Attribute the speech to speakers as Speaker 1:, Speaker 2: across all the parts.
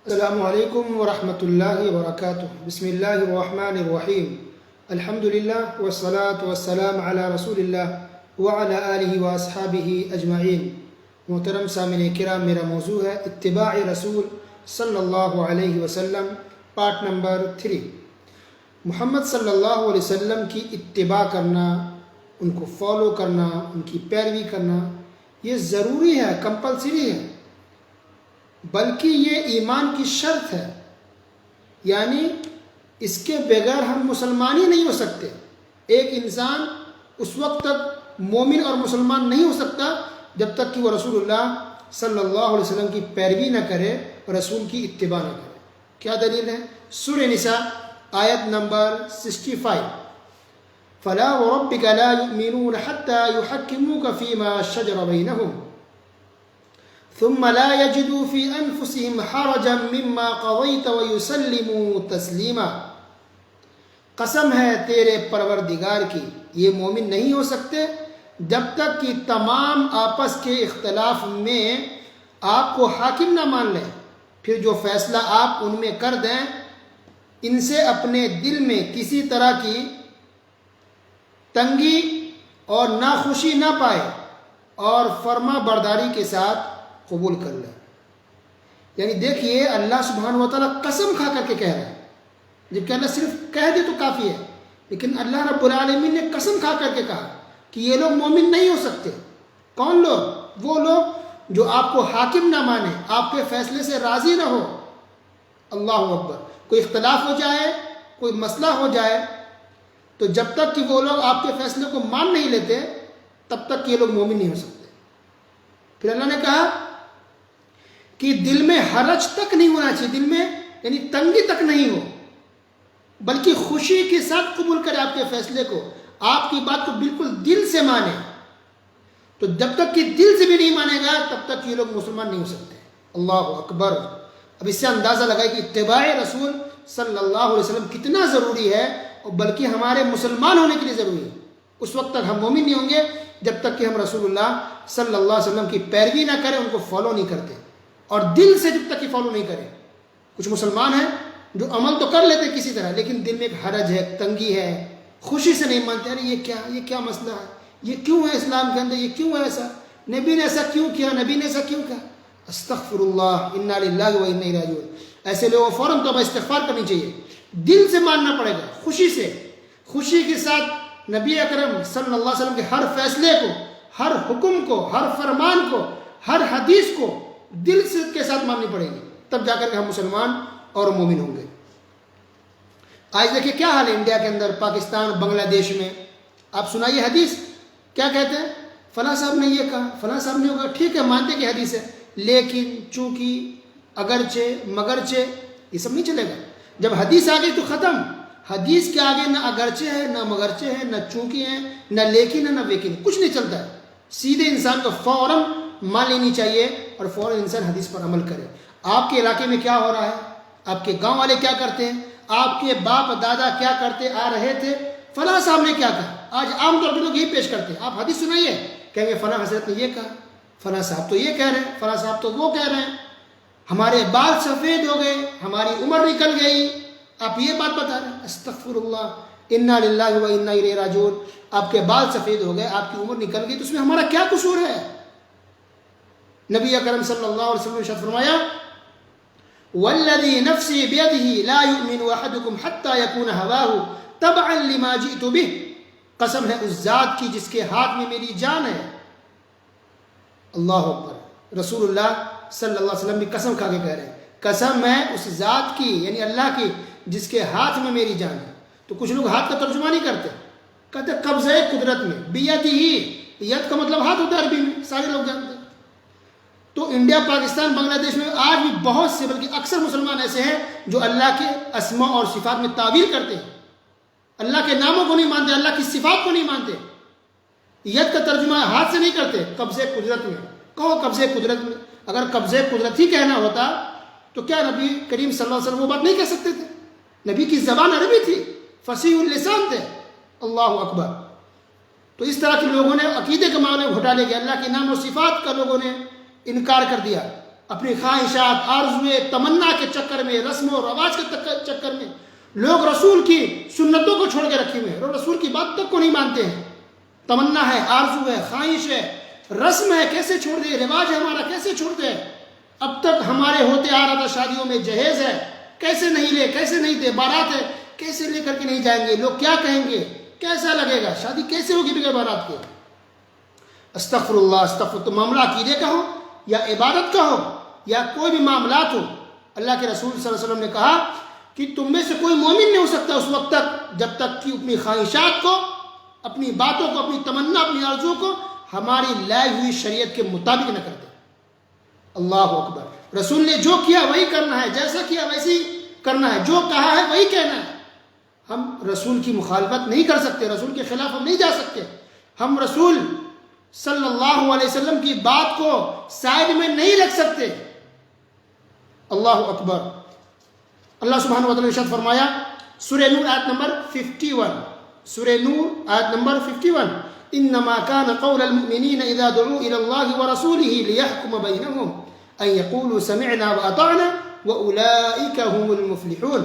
Speaker 1: السلام علیکم ورحمۃ اللہ وبرکاتہ۔ بسم اللہ الرحمن الرحیم۔ الحمد للہ والصلاة والسلام علی رسول اللہ وعلی آلہ واصحابہ اجمعین۔ محترم سامعین کرام، میرا موضوع ہے اتباع رسول صلی اللہ علیہ وسلم، پارٹ نمبر 3۔ محمد صلی اللہ علیہ وسلم کی اتباع کرنا، ان کو فالو کرنا، ان کی پیروی کرنا، یہ ضروری ہے، کمپلسری ہے، بلکہ یہ ایمان کی شرط ہے۔ یعنی اس کے بغیر ہم مسلمان ہی نہیں ہو سکتے۔ ایک انسان اس وقت تک مومن اور مسلمان نہیں ہو سکتا جب تک کہ وہ رسول اللہ صلی اللہ علیہ وسلم کی پیروی نہ کرے اور رسول کی اتباع نہ کرے۔ کیا دلیل ہے؟ سورہ نساء آیت نمبر 65۔ فَلَا وَرَبِّكَ لَا يُؤْمِنُونَ حَتَّى يُحَكِّمُوكَ فِي مَا شَجَرَ بَيْنَهُمْ ثم لا يجدوا في أنفسهم حرجا مما قضيت ويسلموا تسلیما۔ قسم ہے تیرے پروردگار کی، یہ مومن نہیں ہو سکتے جب تک کہ تمام آپس کے اختلاف میں آپ کو حاکم نہ مان لیں، پھر جو فیصلہ آپ ان میں کر دیں ان سے اپنے دل میں کسی طرح کی تنگی اور ناخوشی نہ پائے اور فرما برداری کے ساتھ قبول کر لیں۔ یعنی دیکھیے، اللہ سبحانہ و تعالیٰ قسم کھا کر کے کہہ رہا ہے، جبکہ اللہ صرف کہہ دے تو کافی ہے، لیکن اللہ رب العالمین نے قسم کھا کر کے کہا کہ یہ لوگ مومن نہیں ہو سکتے۔ کون لوگ؟ وہ لوگ جو آپ کو حاکم نہ مانے، آپ کے فیصلے سے راضی نہ ہو۔ اللہ اکبر۔ کوئی اختلاف ہو جائے، کوئی مسئلہ ہو جائے، تو جب تک کہ وہ لوگ آپ کے فیصلے کو مان نہیں لیتے تب تک یہ لوگ مومن نہیں ہو سکتے۔ پھر اللہ نے کہا کہ دل میں حرج تک نہیں ہونا چاہیے، دل میں یعنی تنگی تک نہیں ہو، بلکہ خوشی کے ساتھ قبول کرے آپ کے فیصلے کو، آپ کی بات کو بالکل دل سے مانے۔ تو جب تک کہ دل سے بھی نہیں مانے گا تب تک یہ لوگ مسلمان نہیں ہو سکتے۔ اللہ اکبر۔ اب اس سے اندازہ لگائے کہ اتباع رسول صلی اللہ علیہ وسلم کتنا ضروری ہے، اور بلکہ ہمارے مسلمان ہونے کے لیے ضروری ہے۔ اس وقت تک ہم مومن نہیں ہوں گے جب تک کہ ہم رسول اللہ صلی اللہ علیہ وسلم کی پیروی نہ کریں، ان کو فالو نہیں کرتے، اور دل سے جب تک کہ فالو نہیں کریں۔ کچھ مسلمان ہیں جو عمل تو کر لیتے کسی طرح، لیکن دل میں ایک حرج ہے، تنگی ہے، خوشی سے نہیں مانتے۔ ارے یہ کیا مسئلہ ہے، یہ کیوں ہے اسلام کے اندر، یہ کیوں ہے ایسا، نبی نے ایسا کیوں کیا، نبی نے ایسا کیوں کہا۔ استغفر اللہ، انا للہ و انا الیہ راجعون۔ ایسے لوگوں کو فوراً توبہ استغفار کرنی چاہیے، دل سے ماننا پڑے گا، خوشی سے، خوشی کے ساتھ نبی اکرم صلی اللہ علیہ وسلم کے ہر فیصلے کو، ہر حکم کو، ہر فرمان کو، ہر حدیث کو دل سے کے ساتھ ماننی پڑے گی، تب جا کر کے ہم مسلمان اور مومن ہوں گے۔ آج دیکھیں کیا حال ہے انڈیا کے اندر، پاکستان، بنگلہ دیش میں۔ آپ سنائیے حدیث، کیا کہتے ہیں؟ فلاں صاحب نے یہ کہا، فلاں صاحب نے کہا، ٹھیک ہے مانتے کہ حدیث ہے، لیکن چونکہ، اگرچہ، مگرچہ، یہ سب نہیں چلے گا۔ جب حدیث آ گئی تو ختم۔ حدیث کے آگے نہ اگرچہ ہے، نہ مگرچہ ہے، نہ چونکہ ہے، نہ لیکن ہے، نہ ویکن، کچھ نہیں چلتا ہے۔ سیدھے انسان کو فوراً مان لینی چاہیے اور فوراً انسان حدیث پر عمل کرے۔ آپ کے علاقے میں کیا ہو رہا ہے، آپ کے گاؤں والے کیا کرتے ہیں، آپ کے باپ دادا کیا کرتے آ رہے تھے، فلاں صاحب نے کیا کہا۔ آج عام طور پہ لوگ یہی پیش کرتے ہیں، آپ حدیث سنائیے، کہیں گے فلاں حضرت نے یہ کہا، فلاں صاحب تو یہ کہہ رہے ہیں، فلاں صاحب تو وہ کہہ رہے ہیں، ہمارے بال سفید ہو گئے، ہماری عمر نکل گئی، آپ یہ بات بتا رہے ہیں۔ استغفر اللہ، انا للہ و انا الیہ راجعون۔ آپ کے بال سفید ہو گئے، آپ کی عمر نکل گئی، تو اس میں ہمارا کیا قصور ہے؟ نبی اکرم صلی اللہ علیہ وسلم نے ارشاد فرمایا، والذی نفسی بیدہ لا یؤمن احدکم حتی یکون ہواہ تبعا لما جئت بہ۔ قسم ہے اس ذات کی جس کے ہاتھ میں میری جان ہے۔ اللہ اکبر۔ رسول اللہ صلی اللہ علیہ وسلم بھی قسم کھا کے کہہ رہے ہیں، قسم ہے اس ذات کی، یعنی اللہ کی، جس کے ہاتھ میں میری جان ہے۔ تو کچھ لوگ ہاتھ کا ترجمہ نہیں کرتے، کہتے قبضہ قدرت میں، بیدہ، ید کا مطلب ہاتھ ہوتا ہے عربی میں، سارے لوگ جانتے ہیں۔ تو انڈیا، پاکستان، بنگلہ دیش میں آج بھی بہت سے، بلکہ اکثر مسلمان ایسے ہیں جو اللہ کے اسماء اور صفات میں تعویل کرتے ہیں، اللہ کے ناموں کو نہیں مانتے، اللہ کی صفات کو نہیں مانتے۔ ید کا ترجمہ ہاتھ سے نہیں کرتے، قبضہ قدرت میں۔ کہو قبضہ قدرت میں، اگر قبضہ قدرت ہی کہنا ہوتا تو کیا نبی کریم صلی اللہ علیہ وسلم وہ بات نہیں کہہ سکتے تھے؟ نبی کی زبان عربی تھی، فصیح اللسان تھے۔ اللہ اکبر۔ تو اس طرح کے لوگوں نے عقیدے کے معاملے میں گھوٹالے کیا، اللہ کے نام و صفات کا لوگوں نے انکار کر دیا، اپنی خواہشات، آرزوئے، تمنا کے چکر میں، رسم و رواج کے چکر میں لوگ رسول کی سنتوں کو چھوڑ کے رکھے ہوئے ہیں، رسول کی بات تک کو نہیں مانتے ہیں۔ تمنا ہے، آرزو ہے، خواہش ہے، رسم ہے، کیسے چھوڑ دے، رواج ہے ہمارا کیسے چھوڑ دے۔ اب تک ہمارے ہوتے آ رہا تھا شادیوں میں جہیز ہے، کیسے نہیں لے، کیسے نہیں دے، بارات ہے کیسے لے کر کے نہیں جائیں گے، لوگ کیا کہیں گے، کیسا لگے گا، شادی کیسے ہوگی بغیر بارات کے۔ استغفر اللہ، استغفر، تو معاملہ عقیدے کا ہو یا عبادت کا ہو یا کوئی بھی معاملات ہو، اللہ کے رسول صلی اللہ علیہ وسلم نے کہا کہ تم میں سے کوئی مومن نہیں ہو سکتا اس وقت تک جب تک کہ اپنی خواہشات کو، اپنی باتوں کو، اپنی تمنا، اپنی آرزو کو ہماری لائی ہوئی شریعت کے مطابق نہ کر دے۔ اللہ اکبر۔ رسول نے جو کیا وہی کرنا ہے، جیسا کیا ویسے ہی کرنا ہے، جو کہا ہے وہی کہنا ہے۔ ہم رسول کی مخالفت نہیں کر سکتے، رسول کے خلاف ہم نہیں جا سکتے، ہم رسول صلی اللہ علیہ وسلم کی بات کو سائڈ میں نہیں رکھ سکتے۔ اللہ اکبر۔ اللہ سبحانہ و تعالی نے ارشاد فرمایا سورہ نور آیت نمبر 51، سورہ نور آیت نمبر 51، انما كان قول المؤمنين اذا دعوا الى الله ورسوله ليحكم بينهم ان يقولوا سمعنا واطعنا واولئك هم المفلحون۔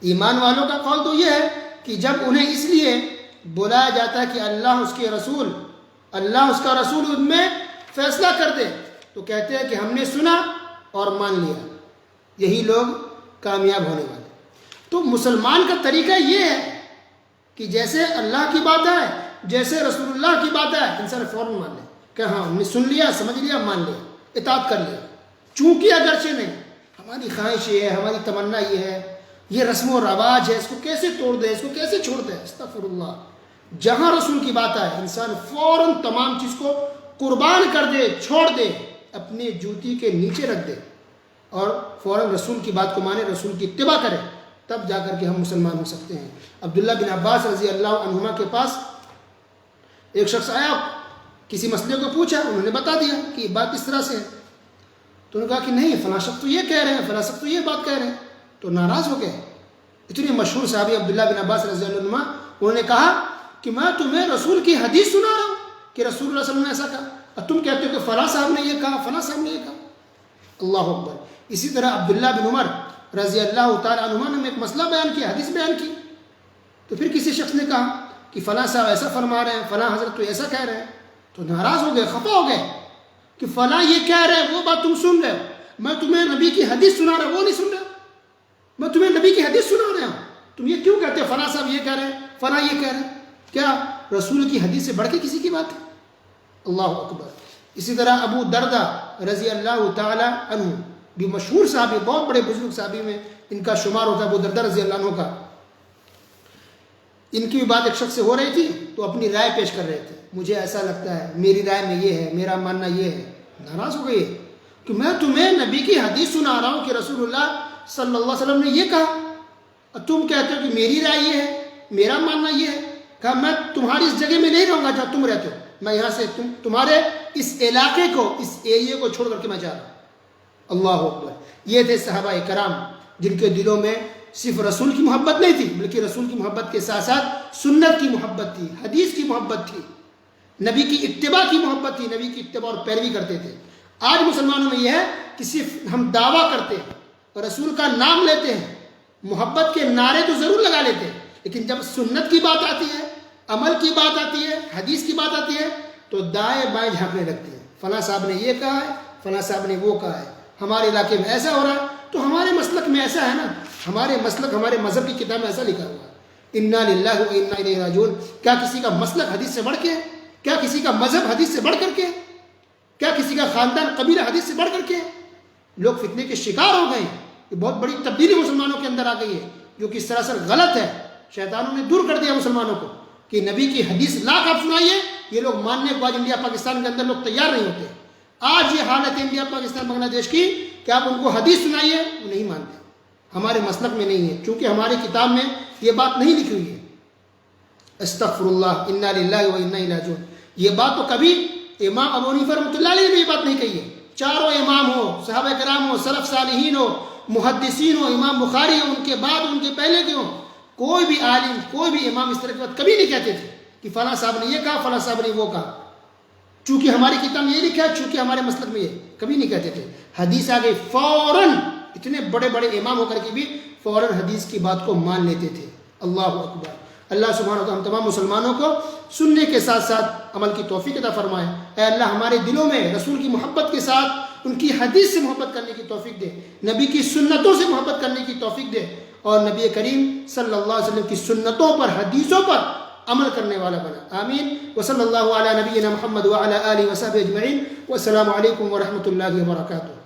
Speaker 1: ایمان والوں کا قول تو یہ ہے کہ جب انہیں اس لیے بلایا جاتا ہے کہ اللہ اس کے رسول، اللہ اس کا رسول ان میں فیصلہ کر دے، تو کہتے ہیں کہ ہم نے سنا اور مان لیا، یہی لوگ کامیاب ہونے والے۔ تو مسلمان کا طریقہ یہ ہے کہ جیسے اللہ کی بات ہے، جیسے رسول اللہ کی بات ہے، انسان فوراً مان لے کہ ہاں ہم نے سن لیا، سمجھ لیا، مان لیا، اطاعت کر لیا، چونکہ اگرچہ نہیں، ہماری خواہش یہ ہے، ہماری تمنا یہ ہے، یہ رسم و رواج ہے، اس کو کیسے توڑ دے، اس کو کیسے چھوڑ دے۔ استغفر اللہ۔ جہاں رسول کی بات آئے انسان فوراً تمام چیز کو قربان کر دے، چھوڑ دے، اپنی جوتی کے نیچے رکھ دے اور فوراً رسول کی بات کو مانے، رسول کی اتباع کرے، تب جا کر کے ہم مسلمان ہو سکتے ہیں۔ عبداللہ بن عباس رضی اللہ عنہما کے پاس ایک شخص آیا، کسی مسئلے کو پوچھا، انہوں نے بتا دیا کہ یہ بات اس طرح سے ہے، تو انہوں نے کہا کہ نہیں، فلاں شخص تو یہ کہہ رہے ہیں، فلاں شخص تو یہ بات کہہ رہے ہیں، تو ناراض ہو گئے۔ اتنے مشہور صحابی عبداللہ بن عباس رضی اللہ عنہما، انہوں نے کہا کہ میں تمہیں رسول کی حدیث سنا رہا ہوں کہ رسول اللہ صلی اللہ علیہ وسلم نے ایسا کہا، اور تم کہتے ہو کہ فلاں صاحب نے یہ کہا، فلاں صاحب نے یہ کہا۔ اللہ اکبر۔ اسی طرح عبداللہ بن عمر رضی اللہ تعالیٰ عنہما نے ایک مسئلہ بیان کیا، حدیث بیان کی، تو پھر کسی شخص نے کہا کہ فلاں صاحب ایسا فرما رہے ہیں، فلاں حضرت تو ایسا کہہ رہے ہیں، تو ناراض ہو گئے، خفا ہو گئے کہ فلاں یہ کہہ رہے ہیں، وہ بات تم سن رہے ہو، میں تمہیں نبی کی حدیث سنا رہا ہوں، وہ نہیں سن رہے ہو، میں تمہیں نبی کی حدیث سنا رہا ہوں، تم یہ کیوں کہتے ہو فلاں صاحب یہ کہہ رہے ہیں، فلاں یہ کہہ رہے ہیں؟ کیا رسول کی حدیث سے بڑھ کے کسی کی بات ہے؟ اللہ اکبر۔ اسی طرح ابو دردہ رضی اللہ تعالی عنہ بھی مشہور صحابی، بہت بڑے بزرگ صحابی میں ان کا شمار ہوتا ہے، ابو دردہ رضی اللہ عنہ کا۔ ان کی بھی بات ایک شخص سے ہو رہی تھی تو اپنی رائے پیش کر رہے تھے، مجھے ایسا لگتا ہے، میری رائے میں یہ ہے، میرا ماننا یہ ہے۔ ناراض ہو گئے کہ میں تمہیں نبی کی حدیث سنا رہا ہوں کہ رسول اللہ صلی اللہ علیہ وسلم نے یہ کہا، اور تم کہتے ہو کہ میری رائے یہ ہے، میرا ماننا یہ ہے۔ کہا میں تمہاری اس جگہ میں نہیں رہوں گا جہاں تم رہتے ہو، میں یہاں سے تمہارے اس علاقے کو، اس ایریے کو چھوڑ کر کے میں جا رہا ہوں۔ اللہ اکبر۔ یہ تھے صحابہ کرام جن کے دلوں میں صرف رسول کی محبت نہیں تھی، بلکہ رسول کی محبت کے ساتھ ساتھ سنت کی محبت تھی، حدیث کی محبت تھی، نبی کی اتباع کی محبت تھی، نبی کی اتباع اور پیروی کرتے تھے۔ آج مسلمانوں میں یہ ہے کہ صرف ہم دعویٰ کرتے ہیں، رسول کا نام لیتے ہیں، محبت کے نعرے تو ضرور لگا لیتے ہیں، لیکن جب سنت کی بات آتی ہے، عمل کی بات آتی ہے، حدیث کی بات آتی ہے، تو دائیں بائیں جھانکنے لگتے ہیں۔ فلاں صاحب نے یہ کہا ہے، فلاں صاحب نے وہ کہا ہے، ہمارے علاقے میں ایسا ہو رہا ہے، تو ہمارے مسلک میں ایسا ہے نا، ہمارے مسلک، ہمارے مذہب کی کتاب میں ایسا لکھا ہوا ہے، انا للہ و انا الیہ راجعون۔ کیا کسی کا مسلک حدیث سے بڑھ کے ہے؟ کیا کسی کا مذہب حدیث سے بڑھ کر کے ہے؟ کیا کسی کا خاندان قبیلہ حدیث سے بڑھ کر کے ہے؟ لوگ فتنے کے شکار ہو گئے ہیں۔ یہ بہت بڑی تبدیلی مسلمانوں کے اندر آ گئی ہے، جو کہ سراسر غلط ہے۔ شیطانوں نے دور کر دیا مسلمانوں کو کہ نبی کی حدیث لاکھ آپ سنائیے، یہ لوگ ماننے کو آج انڈیا پاکستان کے اندر لوگ تیار نہیں ہوتے۔ آج یہ حالت ہے انڈیا پاکستان بنگلہ دیش کی کہ آپ ان کو حدیث سنائیے، وہ نہیں مانتے، ہمارے مسلک میں نہیں ہے، چونکہ ہماری کتاب میں یہ بات نہیں لکھی ہوئی ہے۔ استغفر اللہ، انا للہ و انا الیہ راجعون۔ یہ بات تو کبھی امام ابو حنیفہ رحمۃ اللہ علیہ نے بھی یہ بات نہیں کہی ہے۔ چاروں امام ہو، صحابہ کرام ہو، سلف صالحین ہو، محدثین ہو، امام بخاری ہو، ان کے بعد ان کے پہلے کے ہوں، کوئی بھی عالم، کوئی بھی امام اس طرح کی بات کبھی نہیں کہتے تھے کہ فلاں صاحب نے یہ کہا، فلاں صاحب نے وہ کہا، چونکہ ہماری کتاب میں یہ لکھا ہے، چونکہ ہمارے مسلک میں یہ کبھی نہیں کہتے تھے. حدیث آ گئی فوراً، اتنے بڑے بڑے امام ہو کر کے بھی فوراً حدیث کی بات کو مان لیتے تھے. اللہ اکبر. اللہ سبحانہ و تعالیٰ ہم تمام مسلمانوں کو سننے کے ساتھ ساتھ عمل کی توفیق عطا فرمائے. اے اللہ ہمارے دلوں میں رسول کی محبت کے ساتھ ان کی حدیث سے محبت کرنے کی توفیق دے، نبی کی سنتوں سے محبت کرنے کی توفیق دے، اور نبی کریم صلی اللہ علیہ وسلم کی سنتوں پر، حدیثوں پر عمل کرنے والا بنا. آمین. وصلی اللہ علی نبینا محمد وعلی آلہ وصحبہ اجمعین. والسلام علیکم ورحمۃ اللہ وبرکاتہ.